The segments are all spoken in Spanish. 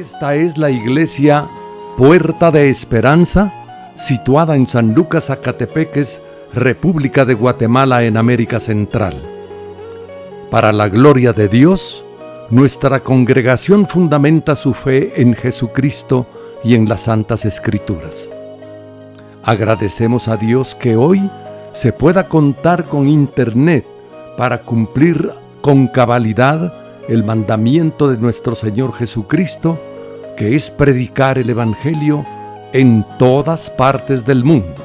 Esta es la iglesia Puerta de Esperanza, situada en San Lucas, Zacatepeques, República de Guatemala, en América Central. Para la gloria de Dios, nuestra congregación fundamenta su fe en Jesucristo y en las Santas Escrituras. Agradecemos a Dios que hoy se pueda contar con Internet para cumplir con cabalidad el mandamiento de nuestro Señor Jesucristo, que es predicar el Evangelio en todas partes del mundo.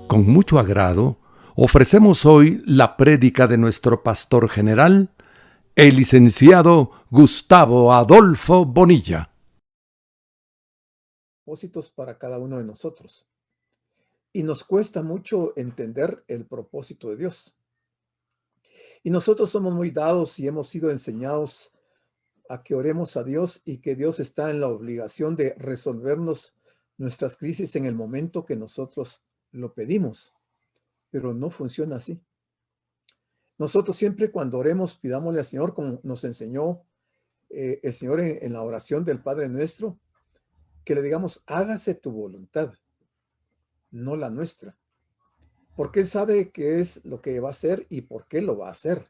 Con mucho agrado, ofrecemos hoy la prédica de nuestro pastor general, el licenciado Gustavo Adolfo Bonilla. Propósitos para cada uno de nosotros. Y nos cuesta mucho entender el propósito de Dios. Y nosotros somos muy dados y hemos sido enseñados a que oremos a Dios y que Dios está en la obligación de resolvernos nuestras crisis en el momento que nosotros lo pedimos. Pero no funciona así. Nosotros siempre cuando oremos, pidámosle al Señor, como nos enseñó el Señor en la oración del Padre Nuestro, que le digamos, hágase tu voluntad, no la nuestra. Porque Él sabe qué es lo que va a hacer y por qué lo va a hacer.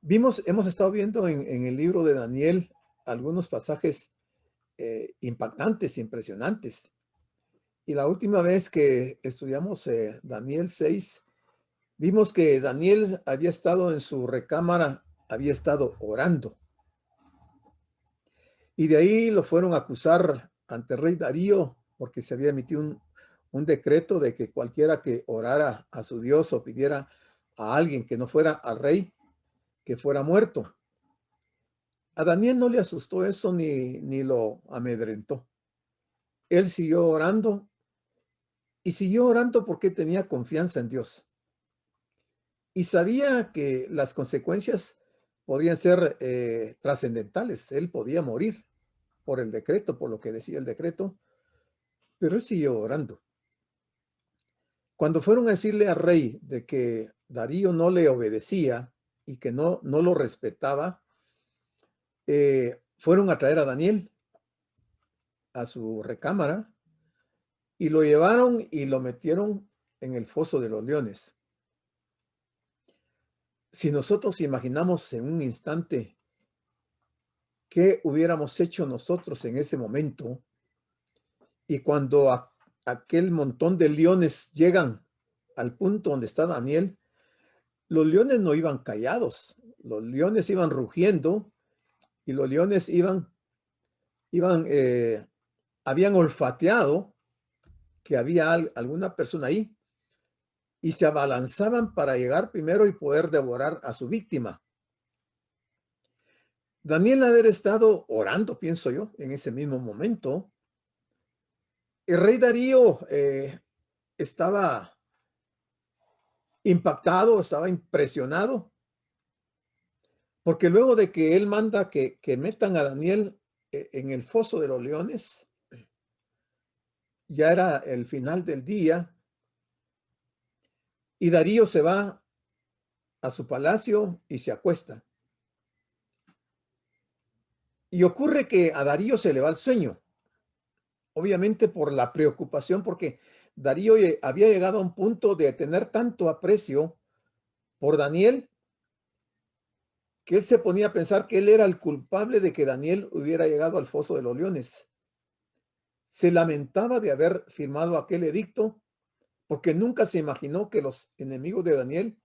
Hemos estado viendo en el libro de Daniel algunos pasajes impactantes, impresionantes. Y la última vez que estudiamos Daniel 6, vimos que Daniel había estado en su recámara, había estado orando. Y de ahí lo fueron a acusar ante el rey Darío porque se había emitido un decreto de que cualquiera que orara a su Dios o pidiera a alguien que no fuera al rey, que fuera muerto. A Daniel no le asustó eso ni lo amedrentó. Él siguió orando y siguió orando porque tenía confianza en Dios. Y sabía que las consecuencias podrían ser trascendentales. Él podía morir por el decreto, por lo que decía el decreto, pero él siguió orando. Cuando fueron a decirle al rey de que Darío no le obedecía y que no lo respetaba, fueron a traer a Daniel a su recámara y lo llevaron y lo metieron en el foso de los leones. Si nosotros imaginamos en un instante qué hubiéramos hecho nosotros en ese momento, y cuando aquel montón de leones llegan al punto donde está Daniel, los leones no iban callados, los leones iban rugiendo y los leones habían olfateado que había alguna persona ahí y se abalanzaban para llegar primero y poder devorar a su víctima. Daniel haber estado orando, pienso yo, en ese mismo momento. El rey Darío estaba impactado, estaba impresionado, porque luego de que él manda que metan a Daniel en el foso de los leones, ya era el final del día, y Darío se va a su palacio y se acuesta. Y ocurre que a Darío se le va el sueño, obviamente por la preocupación, porque Darío había llegado a un punto de tener tanto aprecio por Daniel, que él se ponía a pensar que él era el culpable de que Daniel hubiera llegado al foso de los leones. Se lamentaba de haber firmado aquel edicto, porque nunca se imaginó que los enemigos de Daniel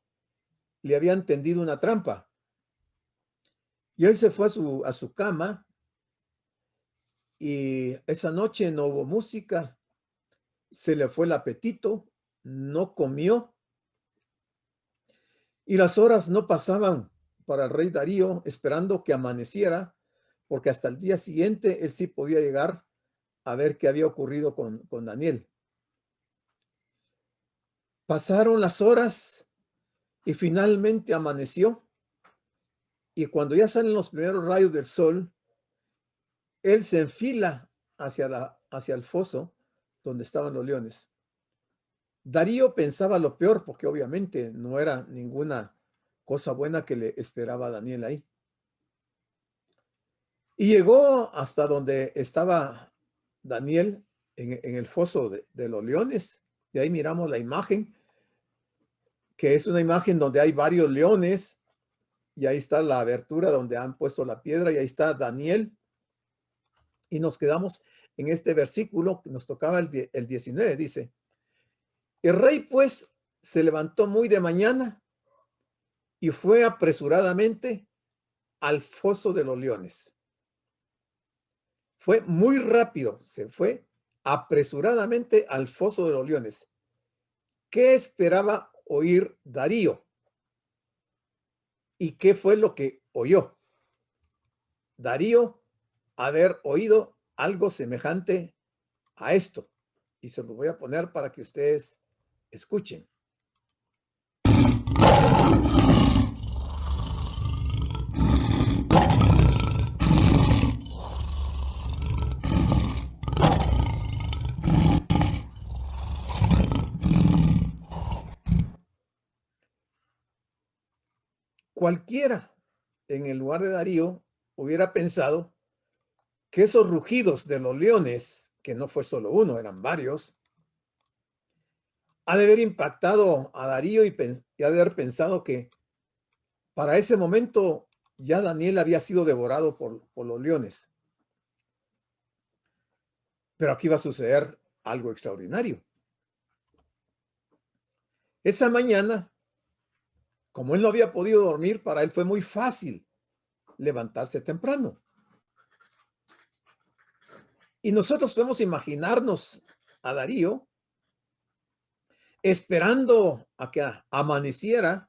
le habían tendido una trampa. Y él se fue a su cama, y esa noche no hubo música, se le fue el apetito, no comió, y las horas no pasaban para el rey Darío, esperando que amaneciera, porque hasta el día siguiente él sí podía llegar a ver qué había ocurrido con Daniel. Pasaron las horas y finalmente amaneció. Y cuando ya salen los primeros rayos del sol, él se enfila hacia el foso donde estaban los leones. Darío pensaba lo peor, porque obviamente no era ninguna cosa buena que le esperaba a Daniel ahí. Y llegó hasta donde estaba Daniel en el foso de los leones. Y ahí miramos la imagen, que es una imagen donde hay varios leones. Y ahí está la abertura donde han puesto la piedra. Y ahí está Daniel. Y nos quedamos en este versículo que nos tocaba el 19. Dice: el rey pues se levantó muy de mañana y fue apresuradamente al foso de los leones. Fue muy rápido, se fue apresuradamente al foso de los leones. ¿Qué esperaba oír Darío? ¿Y qué fue lo que oyó? Darío haber oído algo semejante a esto. Y se lo voy a poner para que ustedes escuchen. Cualquiera en el lugar de Darío hubiera pensado que esos rugidos de los leones, que no fue solo uno, eran varios, ha de haber impactado a Darío y ha de haber pensado que para ese momento ya Daniel había sido devorado por los leones. Pero aquí va a suceder algo extraordinario. Esa mañana, como él no había podido dormir, para él fue muy fácil levantarse temprano. Y nosotros podemos imaginarnos a Darío esperando a que amaneciera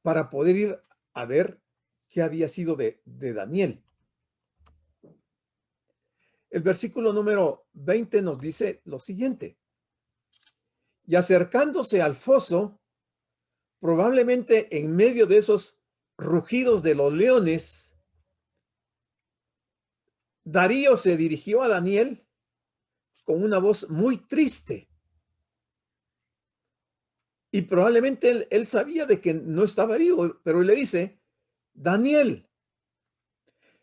para poder ir a ver qué había sido de Daniel. El versículo número 20 nos dice lo siguiente: y acercándose al foso, probablemente en medio de esos rugidos de los leones, Darío se dirigió a Daniel con una voz muy triste. Y probablemente él sabía de que no estaba vivo, pero le dice: Daniel,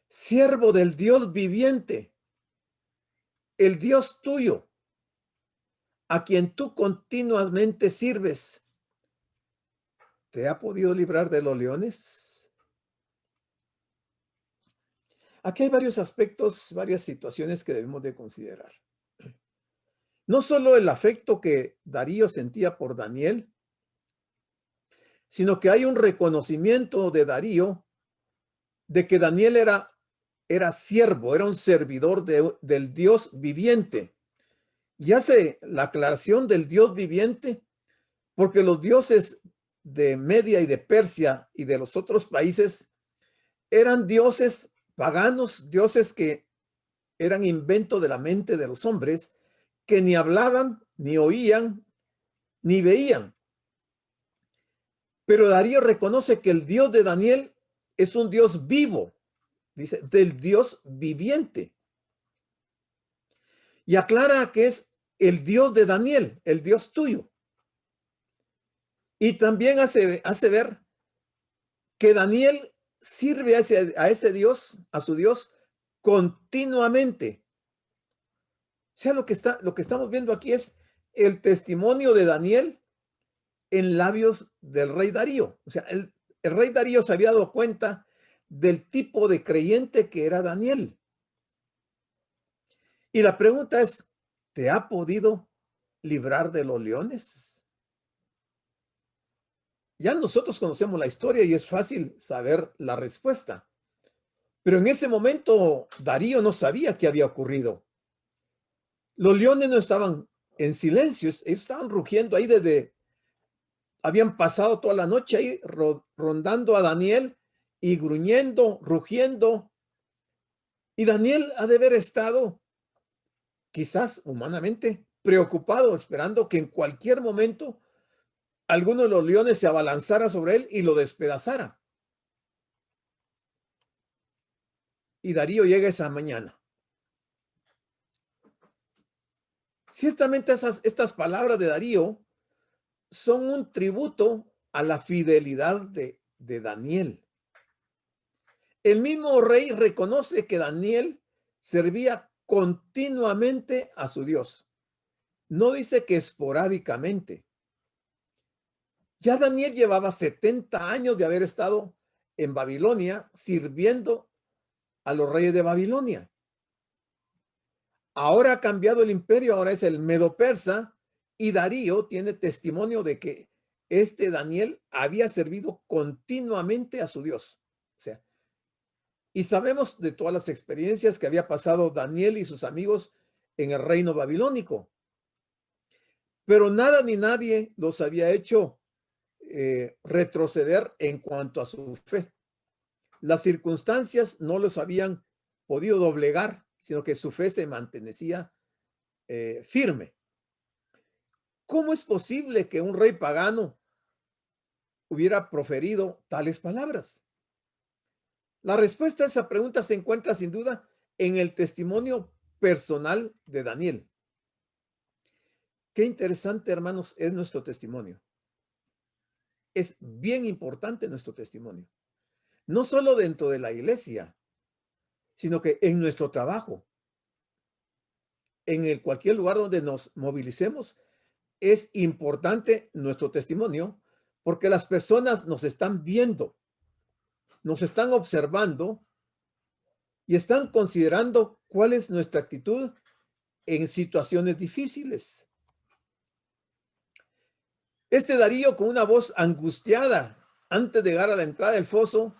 siervo del Dios viviente, el Dios tuyo, a quien tú continuamente sirves, ¿te ha podido librar de los leones? Aquí hay varios aspectos, varias situaciones que debemos de considerar. No solo el afecto que Darío sentía por Daniel, sino que hay un reconocimiento de Darío de que Daniel era siervo, era un servidor del Dios viviente. Y hace la aclaración del Dios viviente porque los dioses de Media y de Persia y de los otros países eran dioses paganos, dioses que eran invento de la mente de los hombres, que ni hablaban, ni oían, ni veían. Pero Darío reconoce que el Dios de Daniel es un Dios vivo, dice, del Dios viviente. Y aclara que es el Dios de Daniel, el Dios tuyo. Y también hace ver que Daniel sirve a ese Dios, a su Dios, continuamente. O sea, lo que estamos viendo aquí es el testimonio de Daniel en labios del rey Darío. O sea, el rey Darío se había dado cuenta del tipo de creyente que era Daniel. Y la pregunta es, ¿te ha podido librar de los leones? Ya nosotros conocemos la historia y es fácil saber la respuesta. Pero en ese momento Darío no sabía qué había ocurrido. Los leones no estaban en silencio, ellos estaban rugiendo ahí habían pasado toda la noche ahí rondando a Daniel y gruñendo, rugiendo. Y Daniel ha de haber estado, quizás humanamente, preocupado, esperando que en cualquier momento alguno de los leones se abalanzara sobre él y lo despedazara. Y Darío llega esa mañana. Ciertamente estas palabras de Darío son un tributo a la fidelidad de Daniel. El mismo rey reconoce que Daniel servía continuamente a su Dios. No dice que esporádicamente. Ya Daniel llevaba 70 años de haber estado en Babilonia sirviendo a los reyes de Babilonia. Ahora ha cambiado el imperio, ahora es el Medo-Persa, y Darío tiene testimonio de que este Daniel había servido continuamente a su Dios. O sea, y sabemos de todas las experiencias que había pasado Daniel y sus amigos en el reino babilónico. Pero nada ni nadie los había hecho retroceder en cuanto a su fe. Las circunstancias no los habían podido doblegar, sino que su fe se mantenía firme. ¿Cómo es posible que un rey pagano hubiera proferido tales palabras? La respuesta a esa pregunta se encuentra sin duda en el testimonio personal de Daniel. Qué interesante, hermanos, es nuestro testimonio. Es bien importante nuestro testimonio. No solo dentro de la iglesia, sino que en nuestro trabajo, en cualquier lugar donde nos movilicemos, es importante nuestro testimonio porque las personas nos están viendo, nos están observando y están considerando cuál es nuestra actitud en situaciones difíciles. Este Darío, con una voz angustiada antes de llegar a la entrada del foso,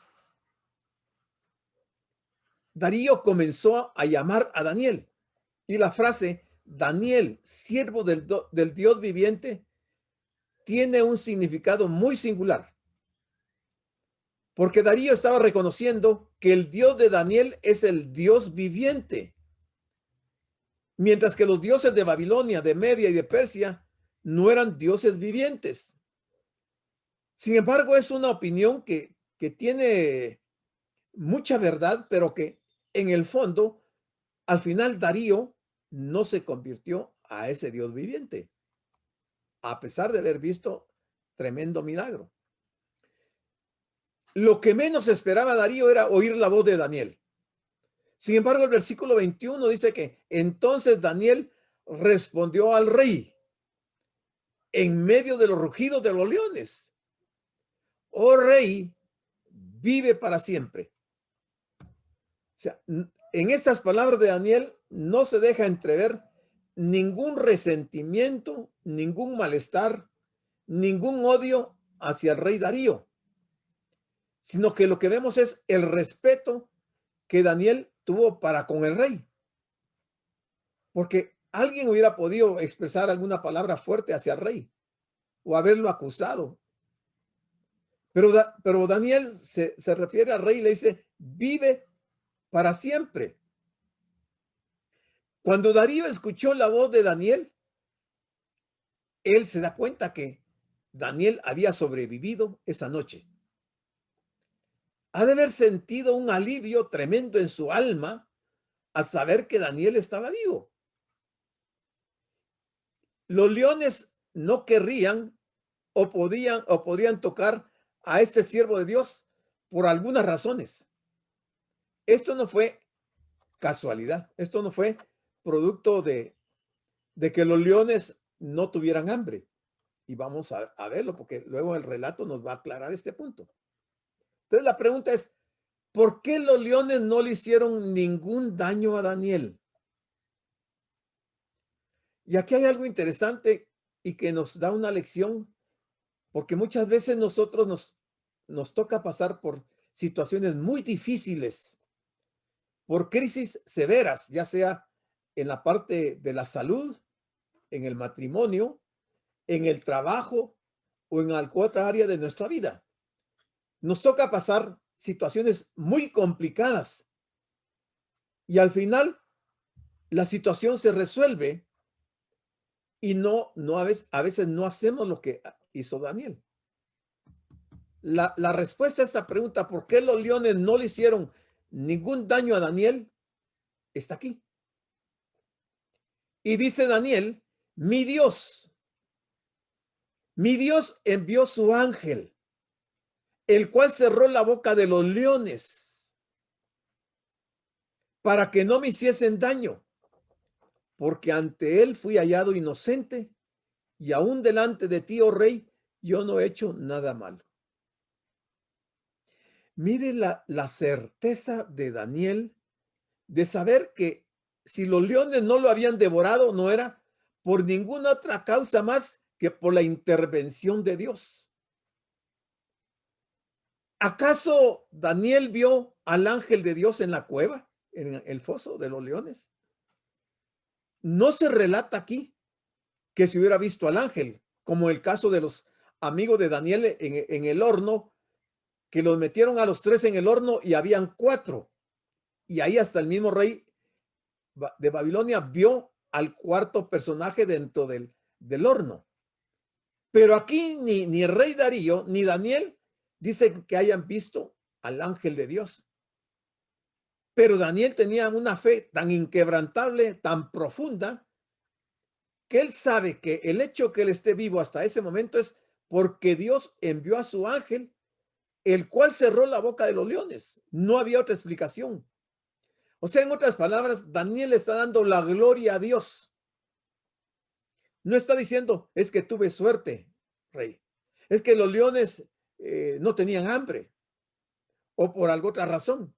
Darío comenzó a llamar a Daniel. Y la frase, Daniel, siervo del Dios viviente, tiene un significado muy singular. Porque Darío estaba reconociendo que el Dios de Daniel es el Dios viviente. Mientras que los dioses de Babilonia, de Media y de Persia no eran dioses vivientes. Sin embargo, es una opinión que tiene mucha verdad, pero que en el fondo, al final Darío no se convirtió a ese Dios viviente, a pesar de haber visto tremendo milagro. Lo que menos esperaba Darío era oír la voz de Daniel. Sin embargo, el versículo 21 dice que entonces Daniel respondió al rey en medio de los rugidos de los leones: oh rey, vive para siempre. O sea, en estas palabras de Daniel no se deja entrever ningún resentimiento, ningún malestar, ningún odio hacia el rey Darío, sino que lo que vemos es el respeto que Daniel tuvo para con el rey. Porque alguien hubiera podido expresar alguna palabra fuerte hacia el rey o haberlo acusado. Pero Daniel se refiere al rey y le dice, vive para siempre. Cuando Darío escuchó la voz de Daniel, él se da cuenta que Daniel había sobrevivido esa noche. Ha de haber sentido un alivio tremendo en su alma al saber que Daniel estaba vivo. Los leones no querrían o podrían tocar a este siervo de Dios por algunas razones. Esto no fue casualidad, esto no fue producto de que los leones no tuvieran hambre. Y vamos a verlo porque luego el relato nos va a aclarar este punto. Entonces la pregunta es, ¿por qué los leones no le hicieron ningún daño a Daniel? Y aquí hay algo interesante y que nos da una lección, porque muchas veces nosotros nos toca pasar por situaciones muy difíciles, por crisis severas, ya sea en la parte de la salud, en el matrimonio, en el trabajo, o en otra área de nuestra vida. Nos toca pasar situaciones muy complicadas y al final la situación se resuelve y a veces no hacemos lo que hizo Daniel. La respuesta a esta pregunta, ¿por qué los leones no le hicieron ningún daño a Daniel? Está aquí. Y dice Daniel, mi Dios envió su ángel, el cual cerró la boca de los leones para que no me hiciesen daño, porque ante él fui hallado inocente y aún delante de ti, oh rey, yo no he hecho nada malo. Mire la certeza de Daniel de saber que si los leones no lo habían devorado, no era por ninguna otra causa más que por la intervención de Dios. ¿Acaso Daniel vio al ángel de Dios en la cueva, en el foso de los leones? No se relata aquí que se hubiera visto al ángel, como el caso de los amigos de Daniel en el horno, que los metieron a los 3 en el horno y habían 4. Y ahí hasta el mismo rey de Babilonia vio al cuarto personaje dentro del horno. Pero aquí ni el rey Darío ni Daniel dicen que hayan visto al ángel de Dios. Pero Daniel tenía una fe tan inquebrantable, tan profunda, que él sabe que el hecho que él esté vivo hasta ese momento es porque Dios envió a su ángel, el cual cerró la boca de los leones. No había otra explicación. O sea, en otras palabras, Daniel está dando la gloria a Dios. No está diciendo, es que tuve suerte, rey. Es que los leones no tenían hambre o por alguna otra razón.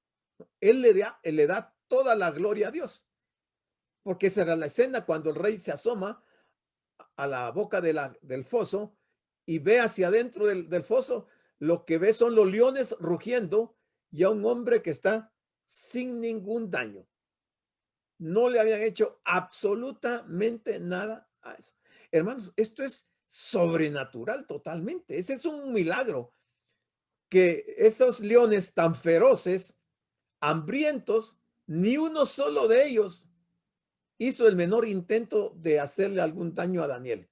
Él le da toda la gloria a Dios. Porque esa era la escena cuando el rey se asoma a la boca del foso y ve hacia adentro del foso. Lo que ve son los leones rugiendo y a un hombre que está sin ningún daño. No le habían hecho absolutamente nada a eso. Hermanos, esto es sobrenatural totalmente. Ese es un milagro, que esos leones tan feroces, hambrientos, ni uno solo de ellos hizo el menor intento de hacerle algún daño a Daniel.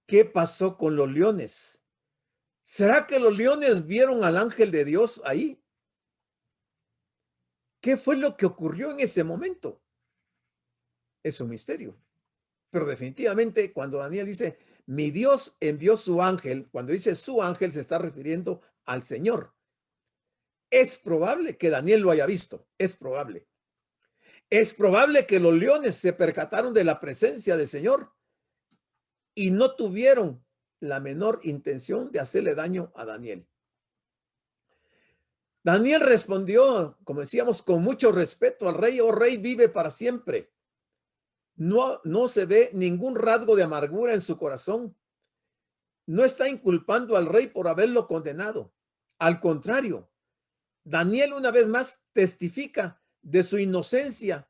¿Qué pasó con los leones? ¿Será que los leones vieron al ángel de Dios ahí? ¿Qué fue lo que ocurrió en ese momento? Es un misterio. Pero definitivamente cuando Daniel dice, mi Dios envió su ángel, cuando dice su ángel se está refiriendo al Señor. Es probable que Daniel lo haya visto, es probable. Es probable que los leones se percataron de la presencia del Señor y no tuvieron la menor intención de hacerle daño a Daniel. Daniel respondió, como decíamos, con mucho respeto al rey: oh rey, vive para siempre. No se ve ningún rasgo de amargura en su corazón. No está inculpando al rey por haberlo condenado. Al contrario, Daniel una vez más testifica de su inocencia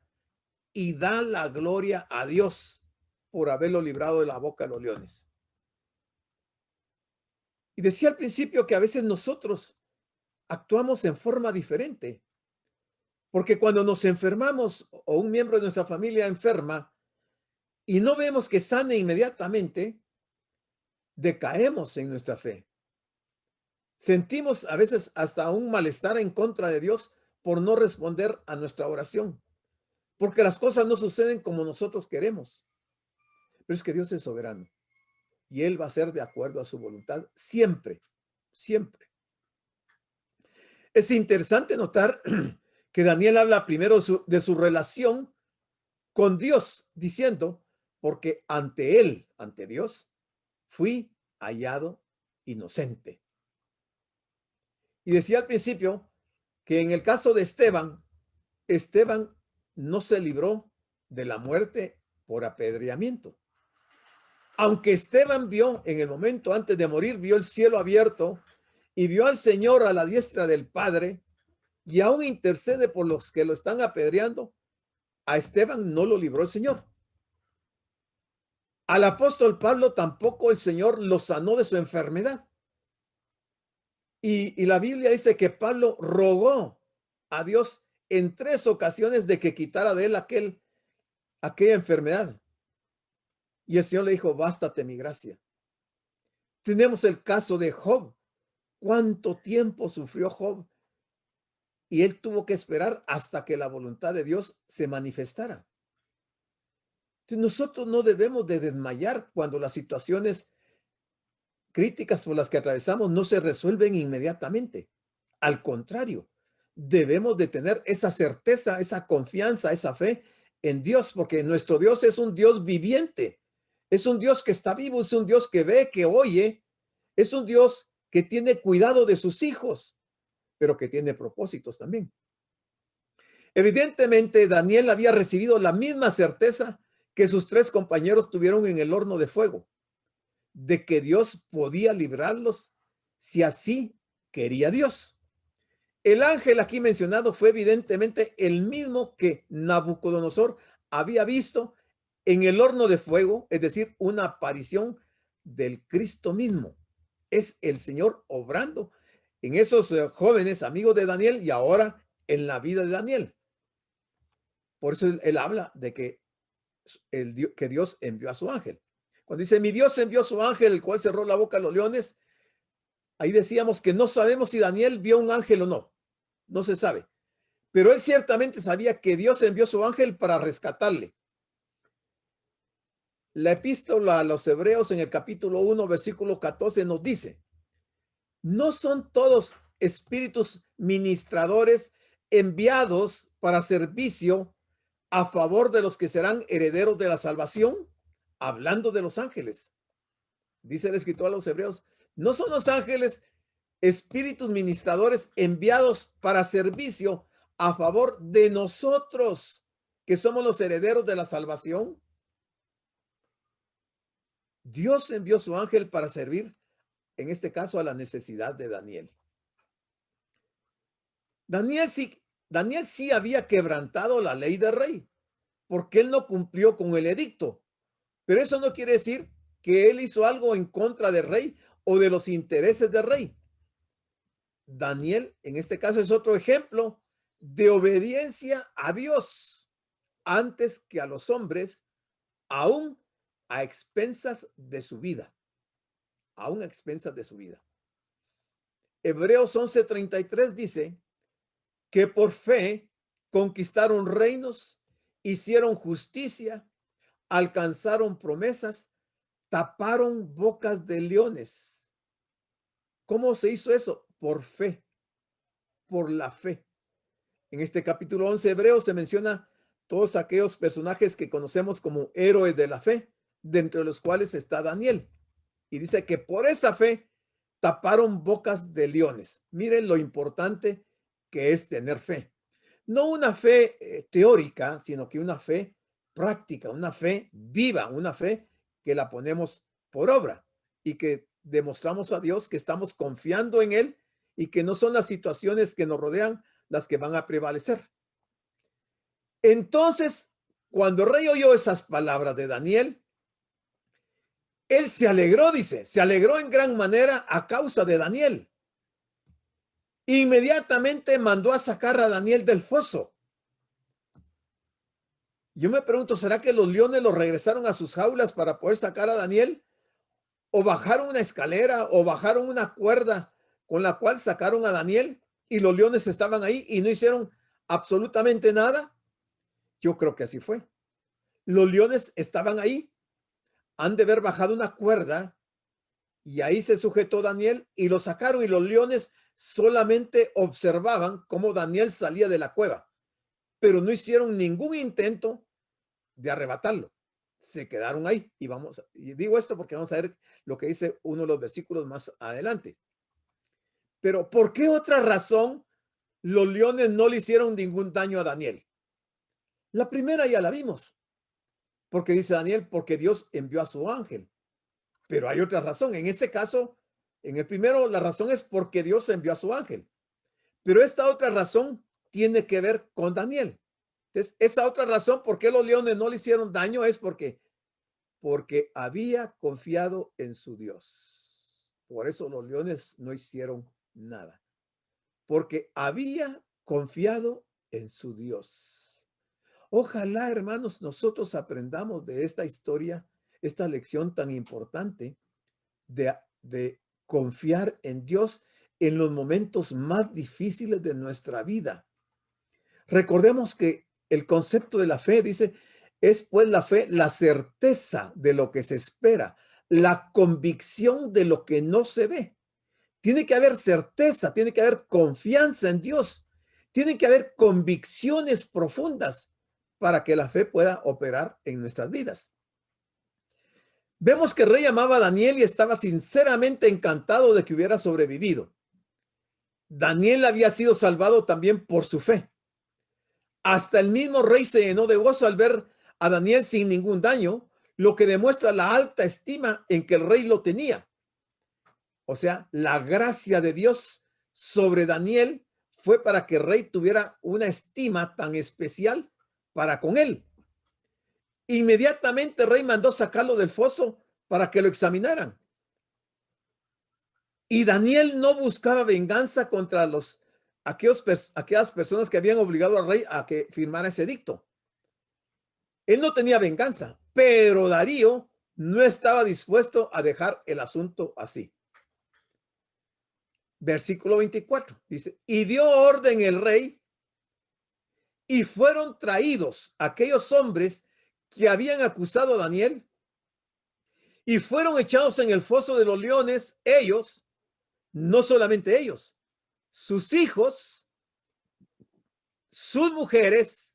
y da la gloria a Dios por haberlo librado de la boca de los leones. Y decía al principio que a veces nosotros actuamos en forma diferente, porque cuando nos enfermamos o un miembro de nuestra familia enferma y no vemos que sane inmediatamente, decaemos en nuestra fe. Sentimos a veces hasta un malestar en contra de Dios por no responder a nuestra oración, porque las cosas no suceden como nosotros queremos. Pero es que Dios es soberano y Él va a ser de acuerdo a su voluntad siempre, siempre. Es interesante notar que Daniel habla primero de su relación con Dios, diciendo, porque ante Él, ante Dios, fui hallado inocente. Y decía al principio que en el caso de Esteban no se libró de la muerte por apedreamiento. Aunque Esteban vio en el momento antes de morir, vio el cielo abierto y vio al Señor a la diestra del Padre y aún intercede por los que lo están apedreando, a Esteban no lo libró el Señor. Al apóstol Pablo tampoco el Señor lo sanó de su enfermedad. Y la Biblia dice que Pablo rogó a Dios en 3 ocasiones de que quitara de él aquella enfermedad. Y el Señor le dijo, bástate mi gracia. Tenemos el caso de Job. ¿Cuánto tiempo sufrió Job? Y él tuvo que esperar hasta que la voluntad de Dios se manifestara. Entonces, nosotros no debemos de desmayar cuando las situaciones críticas por las que atravesamos no se resuelven inmediatamente. Al contrario, debemos de tener esa certeza, esa confianza, esa fe en Dios, porque nuestro Dios es un Dios viviente, es un Dios que está vivo, es un Dios que ve, que oye, es un Dios que tiene cuidado de sus hijos, pero que tiene propósitos también. Evidentemente, Daniel había recibido la misma certeza que sus 3 compañeros tuvieron en el horno de fuego, de que Dios podía librarlos si así quería Dios. El ángel aquí mencionado fue evidentemente el mismo que Nabucodonosor había visto en el horno de fuego, es decir, una aparición del Cristo mismo. Es el Señor obrando en esos jóvenes amigos de Daniel y ahora en la vida de Daniel. Por eso él habla de que Dios envió a su ángel. Cuando dice, mi Dios envió a su ángel, el cual cerró la boca a los leones, ahí decíamos que no sabemos si Daniel vio un ángel o no. No se sabe. Pero él ciertamente sabía que Dios envió a su ángel para rescatarle. La epístola a los Hebreos en el capítulo 1, versículo 14 nos dice, no son todos espíritus ministradores enviados para servicio a favor de los que serán herederos de la salvación, hablando de los ángeles. Dice el escritor a los Hebreos, no son los ángeles espíritus ministradores enviados para servicio a favor de nosotros, que somos los herederos de la salvación. Dios envió su ángel para servir, en este caso, a la necesidad de Daniel. Daniel sí había quebrantado la ley del rey, porque él no cumplió con el edicto. Pero eso no quiere decir que él hizo algo en contra del rey o de los intereses del rey. Daniel, en este caso, es otro ejemplo de obediencia a Dios antes que a los hombres, aún a expensas de su vida. Aún a expensas de su vida. Hebreos 11:33 dice que por fe conquistaron reinos, hicieron justicia, alcanzaron promesas, taparon bocas de leones. ¿Cómo se hizo eso? Por fe, por la fe. En este capítulo 11 de Hebreos se menciona todos aquellos personajes que conocemos como héroes de la fe, dentro de los cuales está Daniel. Y dice que por esa fe taparon bocas de leones. Miren lo importante que es tener fe. No una fe teórica, sino que una fe práctica, una fe viva, una fe que la ponemos por obra y que demostramos a Dios que estamos confiando en Él y que no son las situaciones que nos rodean las que van a prevalecer. Entonces, cuando el rey oyó esas palabras de Daniel, él se alegró, dice, se alegró en gran manera a causa de Daniel. Inmediatamente mandó a sacar a Daniel del foso. Yo me pregunto, ¿será que los leones lo regresaron a sus jaulas para poder sacar a Daniel? ¿O bajaron una escalera o bajaron una cuerda con la cual sacaron a Daniel y los leones estaban ahí y no hicieron absolutamente nada? Yo creo que así fue. Los leones estaban ahí, han de haber bajado una cuerda y ahí se sujetó Daniel y lo sacaron y los leones solamente observaban cómo Daniel salía de la cueva, pero no hicieron ningún intento de arrebatarlo. Se quedaron ahí y digo esto porque vamos a ver lo que dice uno de los versículos más adelante. Pero ¿por qué otra razón los leones no le hicieron ningún daño a Daniel? La primera ya la vimos, porque dice Daniel, porque Dios envió a su ángel. Pero hay otra razón. En este caso, en el primero, la razón es porque Dios envió a su ángel. Pero esta otra razón tiene que ver con Daniel. Entonces, esa otra razón por qué los leones no le hicieron daño es porque porque había confiado en su Dios. Por eso los leones no hicieron nada, porque había confiado en su Dios. Ojalá, hermanos, nosotros aprendamos de esta historia, esta lección tan importante de confiar en Dios en los momentos más difíciles de nuestra vida. Recordemos que el concepto de la fe dice, es pues la fe la certeza de lo que se espera, la convicción de lo que no se ve. Tiene que haber certeza, tiene que haber confianza en Dios, tiene que haber convicciones profundas para que la fe pueda operar en nuestras vidas. Vemos que el rey amaba a Daniel y estaba sinceramente encantado de que hubiera sobrevivido. Daniel había sido salvado también por su fe. Hasta el mismo rey se llenó de gozo al ver a Daniel sin ningún daño, lo que demuestra la alta estima en que el rey lo tenía. O sea, la gracia de Dios sobre Daniel fue para que el rey tuviera una estima tan especial para con él. Inmediatamente el rey mandó sacarlo del foso para que lo examinaran. Y Daniel no buscaba venganza contra aquellas personas que habían obligado al rey a que firmara ese edicto. Él no tenía venganza, pero Darío no estaba dispuesto a dejar el asunto así. Versículo 24 dice, y dio orden el rey y fueron traídos aquellos hombres que habían acusado a Daniel y fueron echados en el foso de los leones, ellos, no solamente ellos, sus hijos, sus mujeres,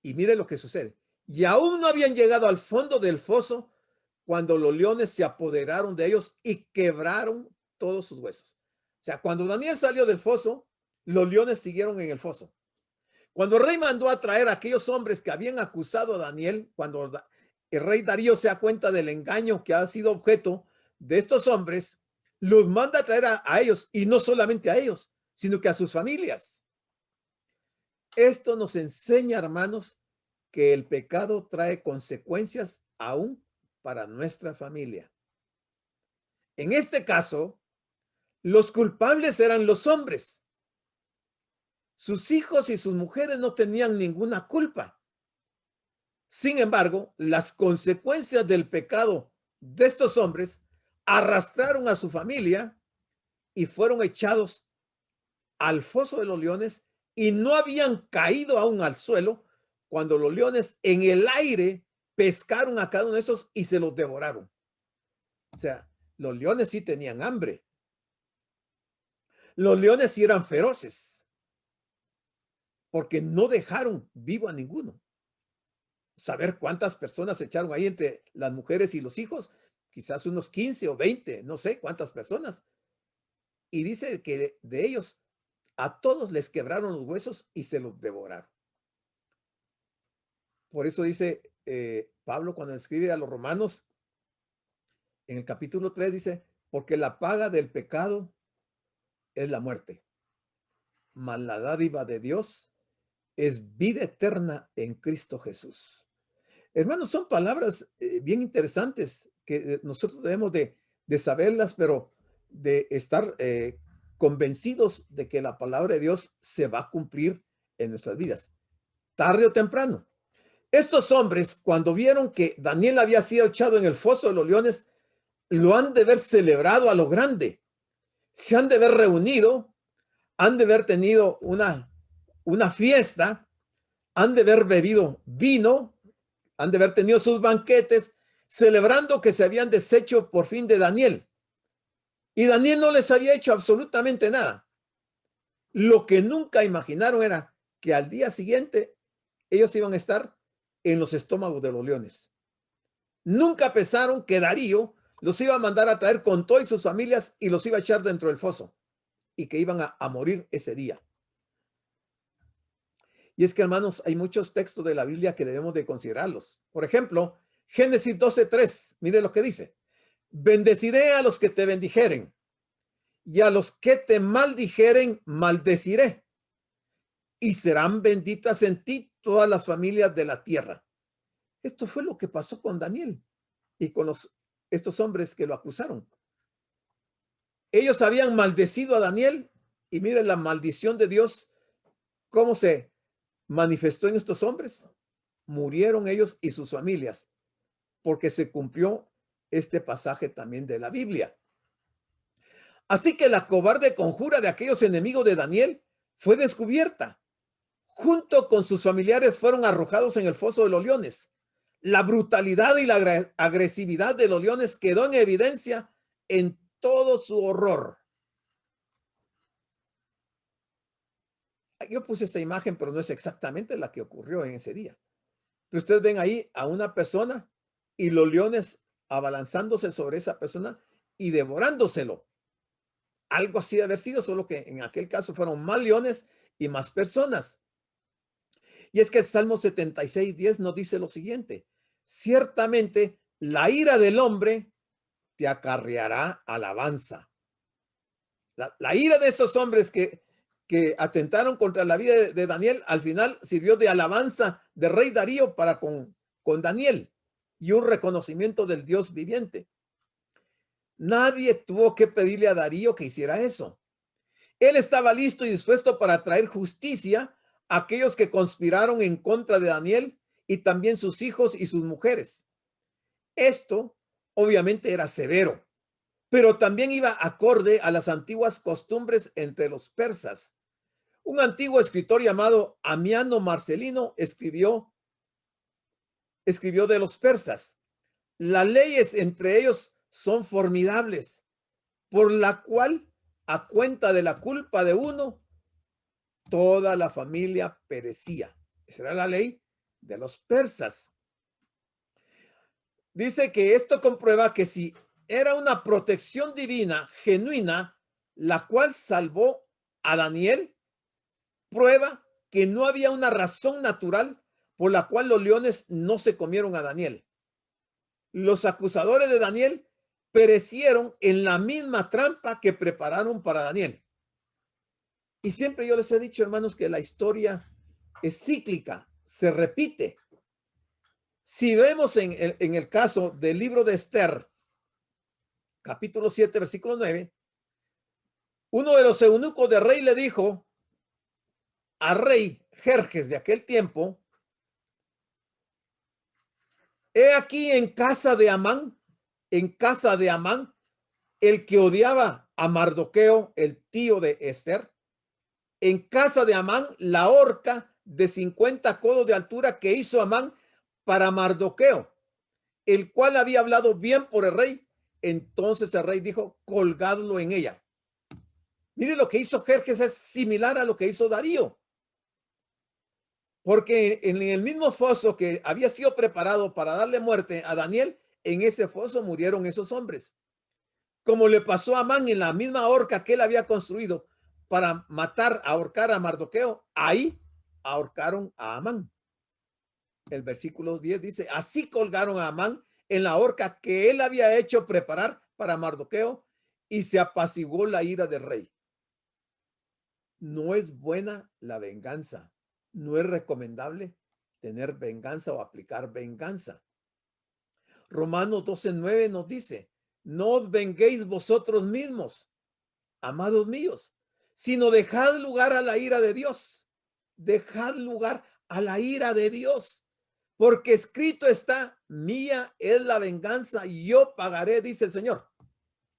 y mire lo que sucede. Y aún no habían llegado al fondo del foso cuando los leones se apoderaron de ellos y quebraron todos sus huesos. O sea, cuando Daniel salió del foso, los leones siguieron en el foso. Cuando el rey mandó a traer a aquellos hombres que habían acusado a Daniel, cuando el rey Darío se da cuenta del engaño que ha sido objeto de estos hombres, los manda a traer a ellos, y no solamente a ellos, sino que a sus familias. Esto nos enseña, hermanos, que el pecado trae consecuencias aún para nuestra familia. En este caso, los culpables eran los hombres. Sus hijos y sus mujeres no tenían ninguna culpa. Sin embargo, las consecuencias del pecado de estos hombres arrastraron a su familia y fueron echados al foso de los leones, y no habían caído aún al suelo cuando los leones en el aire pescaron a cada uno de esos y se los devoraron. O sea, los leones sí tenían hambre. Los leones sí eran feroces, porque no dejaron vivo a ninguno. Saber cuántas personas se echaron ahí entre las mujeres y los hijos, quizás unos 15 o 20, no sé cuántas personas. Y dice que de ellos a todos les quebraron los huesos y se los devoraron. Por eso dice Pablo cuando escribe a los romanos, en el capítulo 3 dice, porque la paga del pecado es la muerte, mas la dádiva de Dios es vida eterna en Cristo Jesús. Hermanos, son palabras bien interesantes que nosotros debemos de saberlas, pero de estar convencidos de que la palabra de Dios se va a cumplir en nuestras vidas, tarde o temprano. Estos hombres, cuando vieron que Daniel había sido echado en el foso de los leones, lo han de haber celebrado a lo grande. Se han de haber reunido, han de haber tenido una fiesta, han de haber bebido vino, han de haber tenido sus banquetes, celebrando que se habían deshecho por fin de Daniel. Y Daniel no les había hecho absolutamente nada. Lo que nunca imaginaron era que al día siguiente ellos iban a estar en los estómagos de los leones. Nunca pensaron que Darío los iba a mandar a traer con todas sus familias y los iba a echar dentro del foso y que iban a morir ese día. Y es que, hermanos, hay muchos textos de la Biblia que debemos de considerarlos. Por ejemplo, Génesis 12:3, mire lo que dice. Bendeciré a los que te bendijeren y a los que te maldijeren maldeciré, y serán benditas en ti todas las familias de la tierra. Esto fue lo que pasó con Daniel y con estos hombres que lo acusaron. Ellos habían maldecido a Daniel y miren la maldición de Dios, cómo se manifestó en estos hombres. Murieron ellos y sus familias porque se cumplió este pasaje también de la Biblia. Así que la cobarde conjura de aquellos enemigos de Daniel fue descubierta. Junto con sus familiares fueron arrojados en el foso de los leones. La brutalidad y la agresividad de los leones quedó en evidencia en todo su horror. Yo puse esta imagen, pero no es exactamente la que ocurrió en ese día. Pero ustedes ven ahí a una persona y los leones abalanzándose sobre esa persona y devorándoselo. Algo así de haber sido, solo que en aquel caso fueron más leones y más personas. Y es que el Salmo 76:10 nos dice lo siguiente: ciertamente la ira del hombre te acarreará alabanza. La ira de esos hombres que atentaron contra la vida de Daniel, al final sirvió de alabanza del rey Darío para con Daniel y un reconocimiento del Dios viviente. Nadie tuvo que pedirle a Darío que hiciera eso. Él estaba listo y dispuesto para traer justicia a aquellos que conspiraron en contra de Daniel y también sus hijos y sus mujeres. Esto obviamente era severo, pero también iba acorde a las antiguas costumbres entre los persas. Un antiguo escritor llamado Amiano Marcelino escribió de los persas: las leyes entre ellos son formidables, por la cual, a cuenta de la culpa de uno, toda la familia perecía. Esa era la ley de los persas. Dice que esto comprueba que si era una protección divina genuina, la cual salvó a Daniel, prueba que no había una razón natural por la cual los leones no se comieron a Daniel. Los acusadores de Daniel perecieron en la misma trampa que prepararon para Daniel. Y siempre yo les he dicho, hermanos, que la historia es cíclica, se repite. Si vemos en el caso del libro de Esther, capítulo 7, versículo 9, uno de los eunucos del rey le dijo al rey Jerjes de aquel tiempo: he aquí en casa de Amán, el que odiaba a Mardoqueo, el tío de Esther, en casa de Amán, la horca de 50 codos de altura que hizo Amán para Mardoqueo, el cual había hablado bien por el rey. Entonces el rey dijo: colgadlo en ella. Mire, lo que hizo Jerjes es similar a lo que hizo Darío, porque en el mismo foso que había sido preparado para darle muerte a Daniel, en ese foso murieron esos hombres. Como le pasó a Amán en la misma horca que él había construido para ahorcar a Mardoqueo, ahí ahorcaron a Amán. El versículo 10 dice: así colgaron a Amán en la horca que él había hecho preparar para Mardoqueo, y se apaciguó la ira del rey. No es buena la venganza. No es recomendable tener venganza o aplicar venganza. Romanos 12:9 nos dice: no os venguéis vosotros mismos, amados míos, sino dejad lugar a la ira de Dios. Dejad lugar a la ira de Dios, porque escrito está: mía es la venganza, yo pagaré, dice el Señor.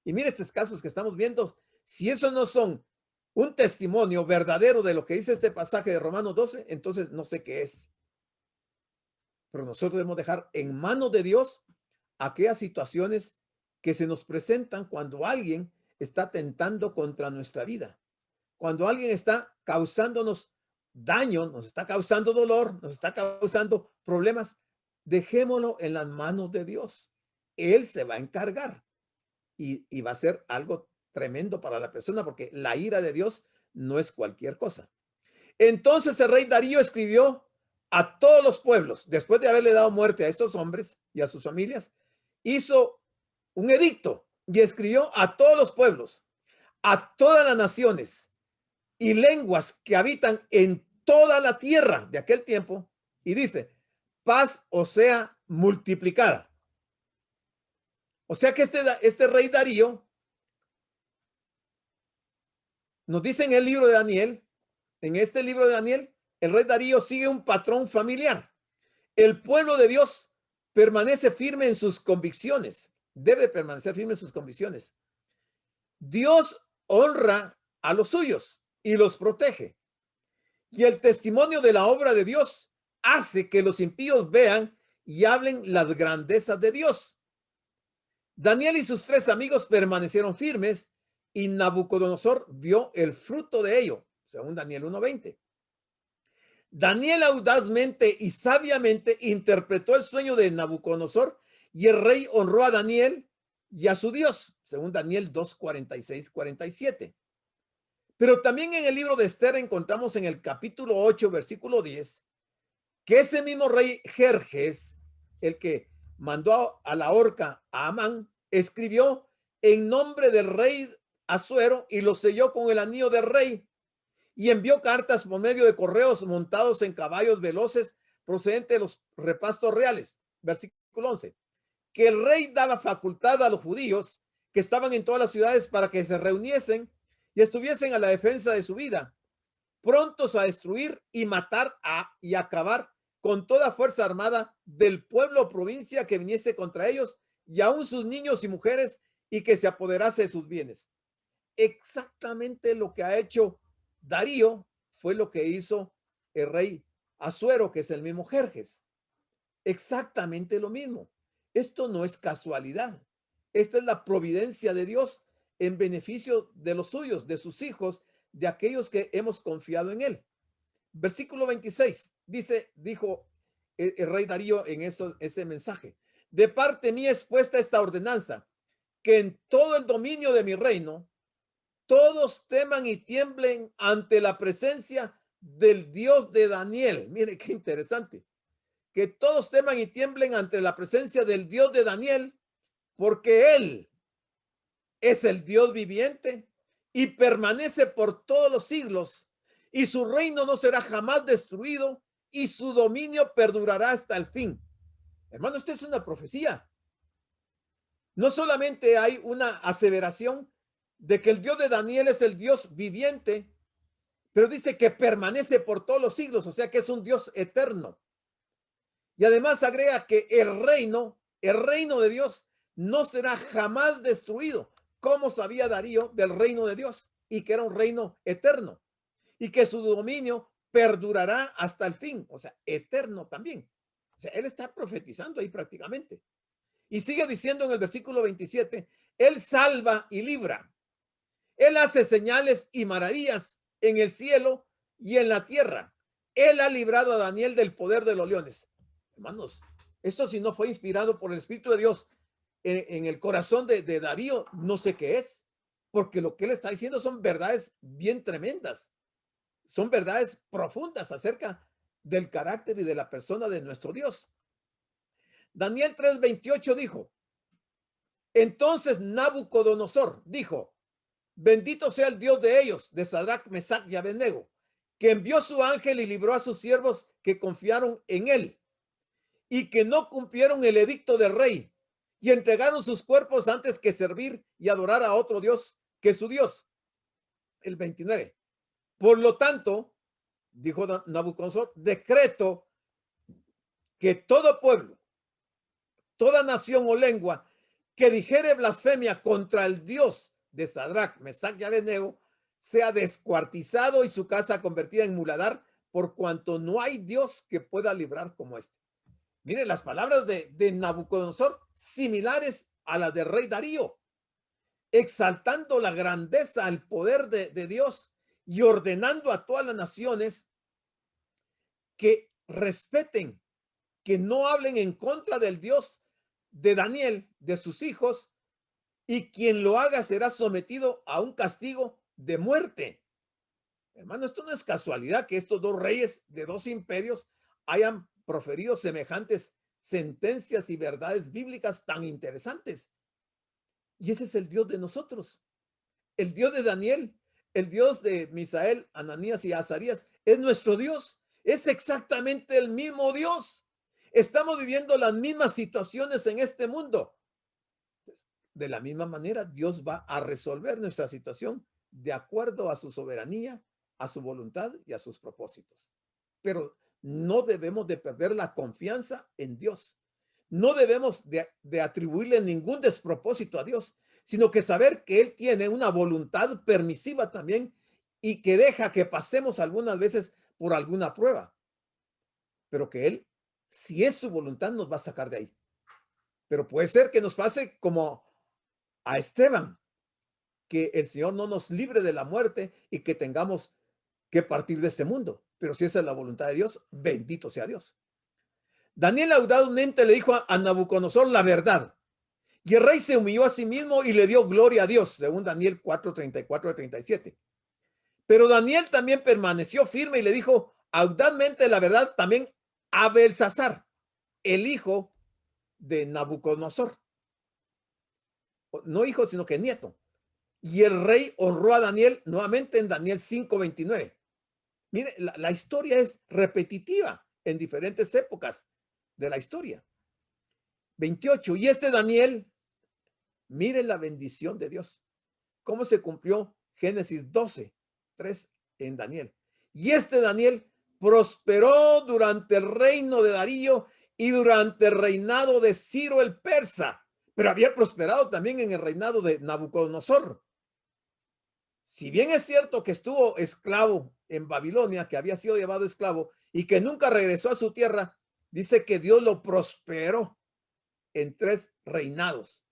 Y mire estos casos que estamos viendo, si eso no son un testimonio verdadero de lo que dice este pasaje de Romanos 12, entonces no sé qué es. Pero nosotros debemos dejar en manos de Dios aquellas situaciones que se nos presentan cuando alguien está tentando contra nuestra vida, cuando alguien está causándonos daño, nos está causando dolor, nos está causando problemas. Dejémoslo en las manos de Dios. Él se va a encargar y va a ser algo tremendo para la persona, porque la ira de Dios no es cualquier cosa. Entonces el rey Darío escribió a todos los pueblos, después de haberle dado muerte a estos hombres y a sus familias, hizo un edicto y escribió a todos los pueblos, a todas las naciones y lenguas que habitan en toda la tierra de aquel tiempo, y dice: paz o sea multiplicada. O sea que este rey Darío nos dice en el libro de Daniel, en este libro de Daniel, el rey Darío sigue un patrón familiar. El pueblo de Dios permanece firme en sus convicciones. Debe permanecer firme en sus convicciones. Dios honra a los suyos y los protege. Y el testimonio de la obra de Dios hace que los impíos vean y hablen las grandezas de Dios. Daniel y sus 3 amigos permanecieron firmes y Nabucodonosor vio el fruto de ello, según Daniel 1:20. Daniel audazmente y sabiamente interpretó el sueño de Nabucodonosor y el rey honró a Daniel y a su Dios, según Daniel 2:46-47. Pero también en el libro de Esther encontramos en el capítulo 8, versículo 10, que ese mismo rey Jerjes, el que mandó a la horca a Amán, escribió en nombre del rey Asuero y lo selló con el anillo del rey y envió cartas por medio de correos montados en caballos veloces procedentes de los repastos reales. Versículo 11, que el rey daba facultad a los judíos que estaban en todas las ciudades para que se reuniesen y estuviesen a la defensa de su vida, prontos a destruir y matar y acabar con toda fuerza armada del pueblo o provincia que viniese contra ellos, y aún sus niños y mujeres, y que se apoderase de sus bienes. Exactamente lo que ha hecho Darío fue lo que hizo el rey Asuero, que es el mismo Jerjes. Exactamente lo mismo. Esto no es casualidad. Esta es la providencia de Dios en beneficio de los suyos, de sus hijos, de aquellos que hemos confiado en él. Versículo 26 dijo el rey Darío en ese mensaje: de parte mía es puesta esta ordenanza, que en todo el dominio de mi reino todos teman y tiemblen ante la presencia del Dios de Daniel. Mire qué interesante. Que todos teman y tiemblen ante la presencia del Dios de Daniel, porque él es el Dios viviente y permanece por todos los siglos, y su reino no será jamás destruido, y su dominio perdurará hasta el fin. Hermano, esta es una profecía. No solamente hay una aseveración de que el Dios de Daniel es el Dios viviente, pero dice que permanece por todos los siglos, o sea que es un Dios eterno. Y además agrega que el reino de Dios no será jamás destruido. ¿Cómo sabía Darío del reino de Dios? Y que era un reino eterno. Y que su dominio perdurará hasta el fin, o sea, eterno también. O sea, él está profetizando ahí prácticamente. Y sigue diciendo en el versículo 27, él salva y libra. Él hace señales y maravillas en el cielo y en la tierra. Él ha librado a Daniel del poder de los leones. Hermanos, esto si no fue inspirado por el Espíritu de Dios en el corazón de Darío, no sé qué es, porque lo que él está diciendo son verdades bien tremendas, son verdades profundas acerca del carácter y de la persona de nuestro Dios. Daniel 3:28 dijo: entonces Nabucodonosor dijo: bendito sea el Dios de ellos, de Sadrach, Mesach y Abednego, que envió su ángel y libró a sus siervos que confiaron en él y que no cumplieron el edicto del rey y entregaron sus cuerpos antes que servir y adorar a otro Dios que su Dios. El 29. Por lo tanto, dijo Nabucodonosor, decreto que todo pueblo, toda nación o lengua que dijere blasfemia contra el Dios de Sadrach, Mesach y Abednego sea descuartizado y su casa convertida en muladar, por cuanto no hay Dios que pueda librar como este. Miren las palabras de Nabucodonosor, similares a las del rey Darío, exaltando la grandeza, el poder de Dios y ordenando a todas las naciones que respeten, que no hablen en contra del Dios de Daniel, de sus hijos, y quien lo haga será sometido a un castigo de muerte. Hermano, esto no es casualidad que estos dos reyes de dos imperios hayan proferido semejantes sentencias y verdades bíblicas tan interesantes. Y ese es el Dios de nosotros. El Dios de Daniel, el Dios de Misael, Ananías y Azarías, es nuestro Dios. Es exactamente el mismo Dios. Estamos viviendo las mismas situaciones en este mundo. De la misma manera, Dios va a resolver nuestra situación de acuerdo a su soberanía, a su voluntad y a sus propósitos. Pero no debemos de perder la confianza en Dios. No debemos de atribuirle ningún despropósito a Dios, sino que saber que Él tiene una voluntad permisiva también y que deja que pasemos algunas veces por alguna prueba, pero que Él, si es su voluntad, nos va a sacar de ahí. Pero puede ser que nos pase como a Esteban, que el Señor no nos libre de la muerte y que tengamos que partir de este mundo. Pero si esa es la voluntad de Dios, bendito sea Dios. Daniel audazmente le dijo a Nabucodonosor la verdad. Y el rey se humilló a sí mismo y le dio gloria a Dios, según Daniel 4:34-37. Pero Daniel también permaneció firme y le dijo audazmente la verdad también a Belsasar, el hijo de Nabucodonosor. No hijo, sino que nieto. Y el rey honró a Daniel nuevamente en Daniel 5:29. Mire, la historia es repetitiva en diferentes épocas de la historia. 28. Y este Daniel, mire la bendición de Dios. ¿Cómo se cumplió Génesis 12:3 en Daniel? Y este Daniel prosperó durante el reino de Darío y durante el reinado de Ciro el persa, pero había prosperado también en el reinado de Nabucodonosor. Si bien es cierto que estuvo esclavo en Babilonia, que había sido llevado esclavo y que nunca regresó a su tierra, dice que Dios lo prosperó en 3 reinados.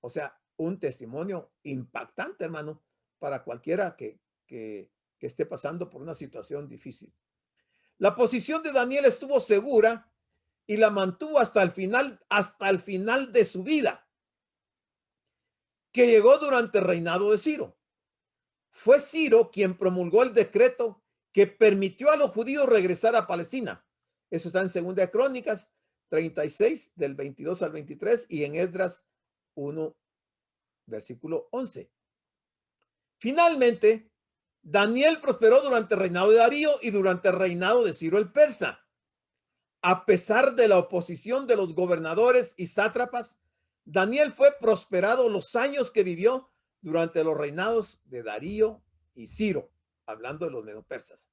O sea, un testimonio impactante, hermano, para cualquiera que esté pasando por una situación difícil. La posición de Daniel estuvo segura y la mantuvo hasta el final de su vida, que llegó durante el reinado de Ciro. Fue Ciro quien promulgó el decreto que permitió a los judíos regresar a Palestina. Eso está en 2 Crónicas 36, del 22 al 23, y en Esdras 1, versículo 11. Finalmente, Daniel prosperó durante el reinado de Darío y durante el reinado de Ciro el persa. A pesar de la oposición de los gobernadores y sátrapas, Daniel fue prosperado los años que vivió durante los reinados de Darío y Ciro, hablando de los medopersas.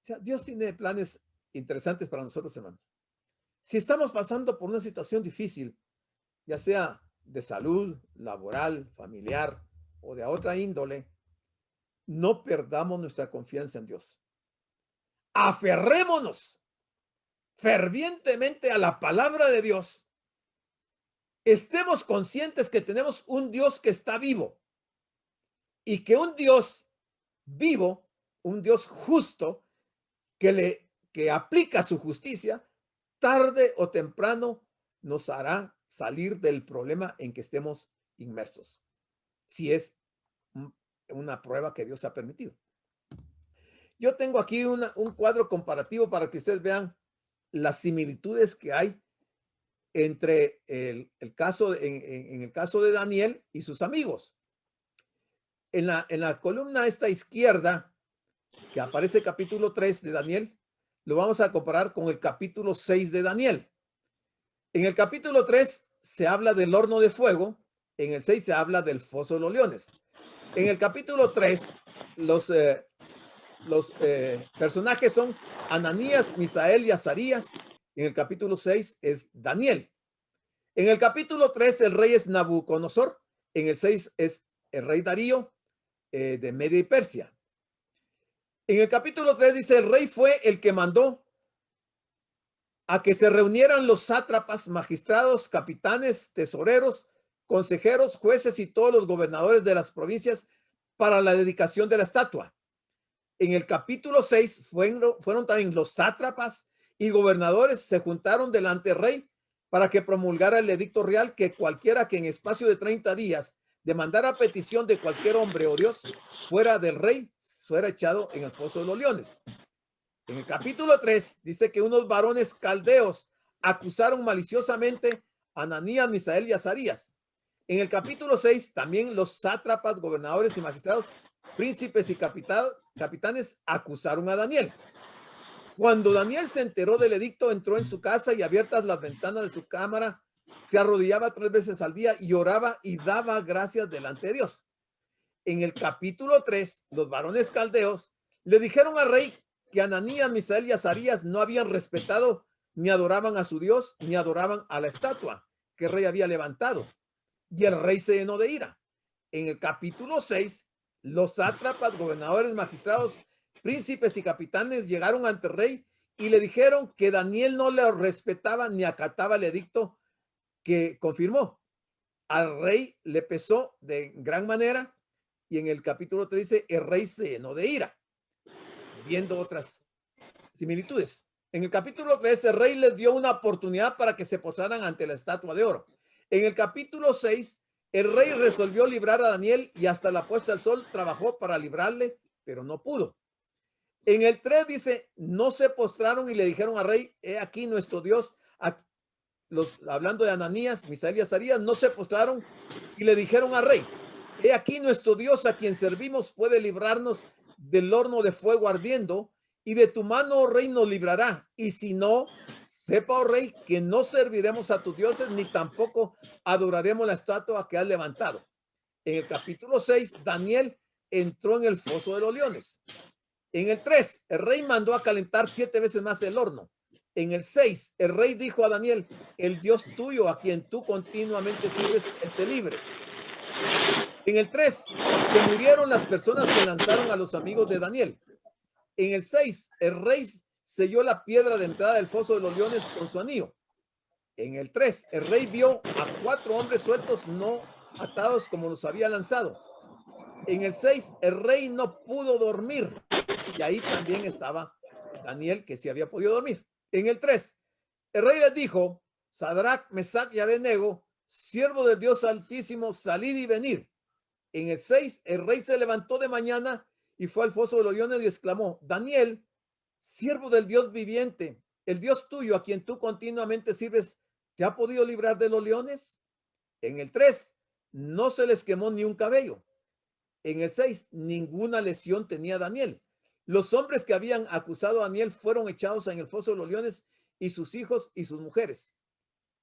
O sea, Dios tiene planes interesantes para nosotros, hermanos. Si estamos pasando por una situación difícil, ya sea de salud, laboral, familiar o de otra índole, no perdamos nuestra confianza en Dios. Aferrémonos fervientemente a la palabra de Dios. Estemos conscientes que tenemos un Dios que está vivo y que un Dios vivo, un Dios justo que aplica su justicia, tarde o temprano nos hará salir del problema en que estemos inmersos, si es una prueba que Dios ha permitido. Yo tengo aquí un cuadro comparativo para que ustedes vean las similitudes que hay entre en el caso de Daniel y sus amigos. En la columna esta izquierda, que aparece el capítulo 3 de Daniel, lo vamos a comparar con el capítulo 6 de Daniel. En el capítulo 3 se habla del horno de fuego, en el 6 se habla del foso de los leones. En el capítulo 3, los personajes son Ananías, Misael y Azarías. En el capítulo 6 es Daniel. En el capítulo 3 el rey es Nabucodonosor. En el 6 es el rey Darío de Media y Persia. En el capítulo 3 dice: el rey fue el que mandó a que se reunieran los sátrapas, magistrados, capitanes, tesoreros, consejeros, jueces y todos los gobernadores de las provincias para la dedicación de la estatua. En el capítulo 6 fueron también los sátrapas y gobernadores, se juntaron delante del rey para que promulgara el edicto real que cualquiera que en espacio de 30 días demandara petición de cualquier hombre o Dios fuera del rey, fuera echado en el foso de los leones. En el capítulo 3 dice que unos varones caldeos acusaron maliciosamente a Ananías, Misael y Azarías. En el capítulo 6 también los sátrapas, gobernadores y magistrados, príncipes y capitanes acusaron a Daniel. Cuando Daniel se enteró del edicto, entró en su casa y abiertas las ventanas de su cámara, se arrodillaba 3 veces al día y oraba y daba gracias delante de Dios. En el capítulo 3, los varones caldeos le dijeron al rey que Ananías, Misael y Azarías no habían respetado ni adoraban a su Dios, ni adoraban a la estatua que el rey había levantado. Y el rey se llenó de ira. En el capítulo 6, los sátrapas, gobernadores, magistrados, príncipes y capitanes llegaron ante el rey y le dijeron que Daniel no le respetaba ni acataba el edicto que confirmó. Al rey le pesó de gran manera y en el capítulo 3 dice, el rey se llenó de ira, viendo otras similitudes. En el capítulo 3, el rey les dio una oportunidad para que se postraran ante la estatua de oro. En el capítulo 6, el rey resolvió librar a Daniel y hasta la puesta del sol trabajó para librarle, pero no pudo. En el 3 dice, no se postraron y le dijeron al rey, he aquí nuestro Dios. Hablando de Ananías, Misael y Azarías, no se postraron y le dijeron al rey, he aquí nuestro Dios a quien servimos puede librarnos del horno de fuego ardiendo y de tu mano, oh rey, nos librará. Y si no, sepa, oh rey, que no serviremos a tus dioses ni tampoco adoraremos la estatua que has levantado. En el capítulo 6, Daniel entró en el foso de los leones. En el 3, el rey mandó a calentar 7 veces más el horno. En el 6, el rey dijo a Daniel, el Dios tuyo a quien tú continuamente sirves, él te libre. En el 3, se murieron las personas que lanzaron a los amigos de Daniel. En el 6, el rey selló la piedra de entrada del foso de los leones con su anillo. En el 3, el rey vio a 4 hombres sueltos, no atados como los había lanzado. En el 6, el rey no pudo dormir. Y ahí también estaba Daniel, que sí había podido dormir. En el 3, el rey les dijo, Sadrach, Mesach y Abednego, siervo del Dios Altísimo, salid y venid. En el 6, el rey se levantó de mañana y fue al foso de los leones y exclamó, Daniel, siervo del Dios viviente, el Dios tuyo a quien tú continuamente sirves, ¿te ha podido librar de los leones? En el 3, no se les quemó ni un cabello. En el 6, ninguna lesión tenía Daniel. Los hombres que habían acusado a Daniel fueron echados en el foso de los leones y sus hijos y sus mujeres.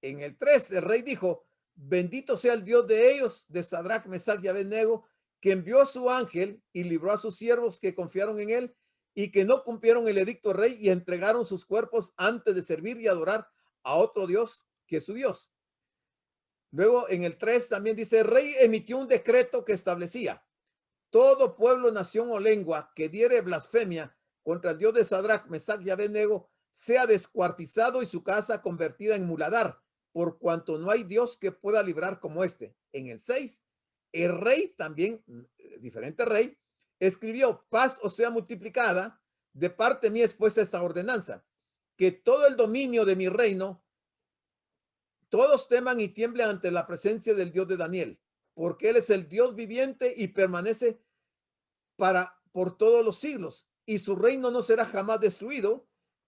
En el 3, el rey dijo, bendito sea el Dios de ellos, de Sadrach, Mesach y Abednego, que envió a su ángel y libró a sus siervos que confiaron en él y que no cumplieron el edicto del rey y entregaron sus cuerpos antes de servir y adorar a otro Dios que es su Dios. Luego en el 3 también dice, el rey emitió un decreto que establecía, todo pueblo, nación o lengua que diere blasfemia contra el Dios de Sadrach, Mesach y Abednego sea descuartizado y su casa convertida en muladar, por cuanto no hay Dios que pueda librar como este. En el 6, el rey también, diferente rey, escribió, paz os sea multiplicada, de parte mía es puesta esta ordenanza, que todo el dominio de mi reino, todos teman y tiemblen ante la presencia del Dios de Daniel, porque él es el Dios viviente y permanece por todos los siglos, y su reino no será jamás destruido,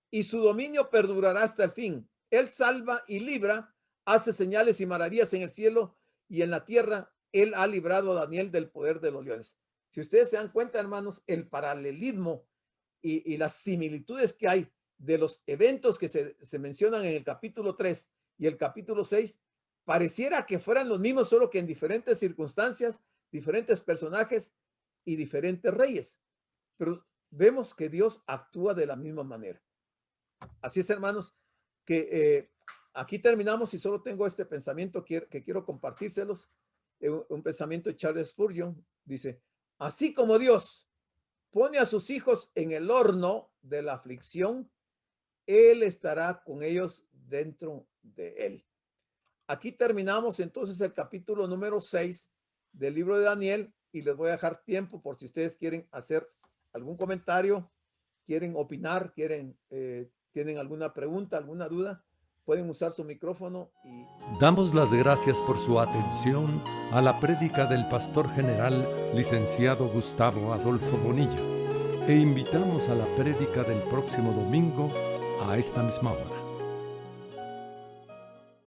y su dominio perdurará hasta el fin. Él salva y libra, hace señales y maravillas en el cielo y en la tierra. Él ha librado a Daniel del poder de los leones. Si ustedes se dan cuenta, hermanos, el paralelismo y las similitudes que hay de los eventos que se mencionan en el capítulo 3 y el capítulo 6, pareciera que fueran los mismos, solo que en diferentes circunstancias, diferentes personajes y diferentes reyes. Pero vemos que Dios actúa de la misma manera. Así es, hermanos, que aquí terminamos y solo tengo este pensamiento que quiero compartírselos. Un pensamiento de Charles Spurgeon. Dice, así como Dios pone a sus hijos en el horno de la aflicción, Él estará con ellos dentro de él. Aquí terminamos entonces el capítulo número 6 del libro de Daniel y les voy a dejar tiempo por si ustedes quieren hacer algún comentario, quieren opinar, tienen alguna pregunta, alguna duda, pueden usar su micrófono. Damos las gracias por su atención a la prédica del pastor general licenciado Gustavo Adolfo Bonilla e invitamos a la prédica del próximo domingo a esta misma hora.